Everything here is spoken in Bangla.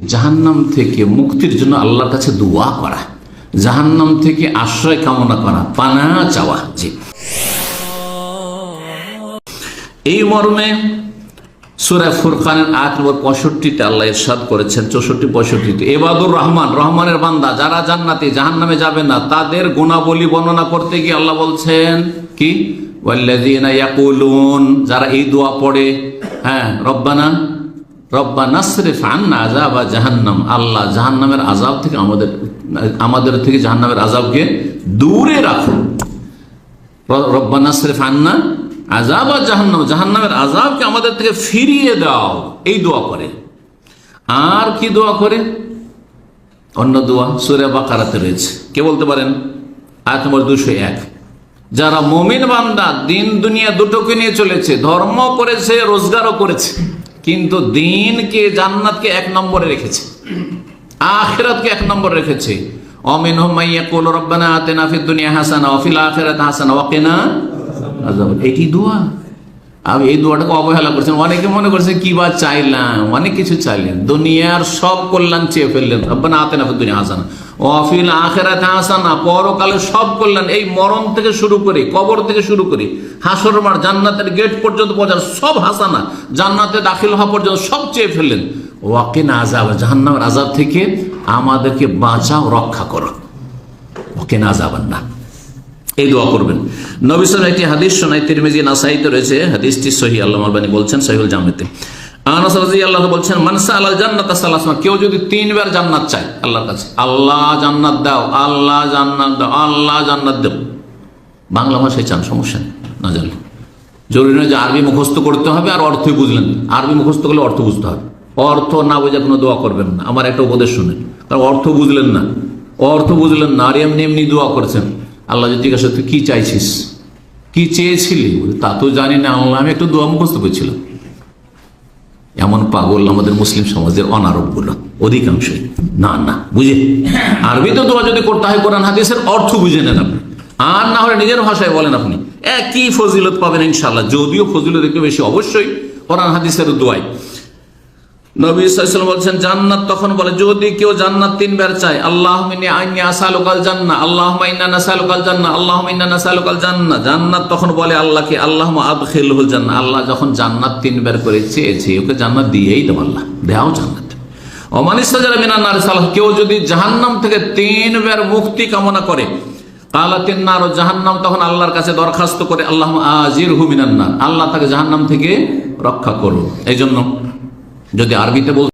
জাহান্নাম থেকে মুক্তির জন্য আল্লাহর কাছে দোয়া করা, জাহান্নাম থেকে আশ্রয় কামনা করা, পানা চাওয়া। জি, এই মর্মে সূরা ফুরকানের আয়াত নম্বর 65-তে আল্লাহ ইরশাদ করেছেন, 64-65-তে, ইবাদুর রহমান, রহমানের বান্দা যারা জান্নাতি, জাহান্নামে যাবে না, তাদের গুণাবলী বর্ণনা করতে গিয়ে আল্লাহ বলছেন কি, ওয়াল্লাযীনা ইয়াকুলুন, যারা এই দোয়া পড়ে, হ্যাঁ, রব্বানা রব্বানাসরিফ আন্না আযাবা জাহান্নাম, আল্লাহ জাহান্নামের আযাব থেকে আমাদের থেকে জাহান্নামের আযাবকে দূরে রাখো। রব্বানাসরিফ আন্না আযাবা জাহান্নাম, জাহান্নামের আযাবকে আমাদের থেকে ফিরিয়ে দাও, এই দোয়া করে। আর কি দোয়া করে? অন্য দোয়া সূরা বাকারাতে রয়েছে, কে বলতে পারেন? আয়াত নম্বর 201। যারা মুমিন বান্দা দিন দুনিয়া দুটোকে নিয়ে চলেছে, ধর্ম করেছে, রোজগারও করেছে, কিন্তু দিনকে, জান্নাতকে এক নম্বরে রেখেছে, আখিরাতকে এক নম্বরে রেখেছে। অমিনহুম মান ইয়াকুলু রব্বানা আতিনা ফিদ দুনিয়া হাসানা ওয়া ফিল আখিরাতি হাসানা ওয়া কিনা আযাব। এটি দোয়া। আমি এই দোয়াটাকে অবহেলা করছেন। অনেকে মনে করছে কি বা চাইলাম, অনেক কিছু চাইলেন, দুনিয়ার সব কল্যাণ চেয়ে ফেললেন, রব্বানা আতিনা ফিদ দুনিয়া হাসানা ওয়া ফিল আখিরাতি হাসানা, পরকালে সব কল্যাণ, এই মরণ থেকে শুরু করে, কবর থেকে শুরু করে, হাসর মাঠ, জান্নাতের গেট পর্যন্ত পৌঁছার সব হাসানা, জান্নাতে দাখিল হওয়া পর্যন্ত সব চেয়ে ফেললেন। ওয়া কিনা আযাব, জাহান্নামের আযাব থেকে আমাদেরকে বাঁচাও, রক্ষা করো, ওয়া কিনা আযাবান নার। এই দোয়া করবেন। নবী সাল্লাল্লাহু আলাইহি ওয়াসাল্লাম একটি হাদিস শোনায়, তিরমিজি, নাসাইতে রয়েছে, হাদিসটি সহিহ, আল্লামা আলবানী বলছেন সহিহুল জামিতে। আনাস রাদিয়াল্লাহু আনহু বলছেন, মান সাআলাল জান্নাতা সালাসা, কেউ যদি 3 বার জান্নাত চায় আল্লাহর কাছে, আল্লাহ জান্নাত দাও, আল্লাহ জান্নাত দাও, আল্লাহ জান্নাত দাও, বাংলা ভাষায় চান, সমস্যা নেই, না জানলে জরুরি নয় যে আরবি মুখস্থ করতে হবে আর অর্থই বুঝলেন। আরবি মুখস্থ করলে অর্থ বুঝতে হবে, অর্থ না বুঝে কোনো দোয়া করবেন না। আমার একটা উপদেশ শুনেন, কারণ অর্থ বুঝলেন না, আর এমনি এমনি দোয়া করছেন। আল্লাহ যদি জিজ্ঞাসা তুই কি চাইছিস, কি চেয়েছিলি, তা তো জানি না আল্লাহ, আমি একটু দোয়া মুখস্থ করছিলাম। এমন পাগল আমাদের মুসলিম সমাজের অনারবগুলো অধিকাংশই। না বুঝে আরবিতে দোয়া যদি করতে হয়, কোরআন হাদিসের অর্থ বুঝে নেন আপনি, আর না হলে নিজের ভাষায় বলেন, আপনি একই ফজিলত পাবেন ইনশাআল্লাহ। যদিও ফজিলত একটু বেশি অবশ্যই কোরআন হাদিসের দোয়ায়। নবী সাল্লাল্লাহু আলাইহি ওয়াসাল্লাম বলছেন, জান্নাত তখন বলে, যদি কেউ জান্নাত 3 বার চায়, আল্লাহুম্মা ইন্নী আসআলুকাল জান্নাহ, আল্লাহুম্মা ইন্না নাসআলুকাল জান্নাহ, আল্লাহুম্মা ইন্না নাসআলুকাল জান্নাহ, জান্নাত তখন বলে আল্লাহকে, আল্লাহুম্মা আদখিলহুল জান্নাহ, আল্লাহ যখন জান্নাত 3 বার করে চেয়েছে, ওকে জান্নাত দিয়েই দাও, আল্লাহ দাও জান্নাত। ওয়া মান ইসতাজারা মিনান নার সালাহ, কেউ যদি জাহান্নাম থেকে 3 বার মুক্তি কামনা করে, কালাতিন নার, জাহান্নাম তখন আল্লাহর কাছে দরখাস্ত করে, আল্লাহুম্মা আজিরহু মিনান নার, আল্লাহ তাকে জাহান্নাম থেকে রক্ষা করো। এই জন্য যদি আরবিতে বল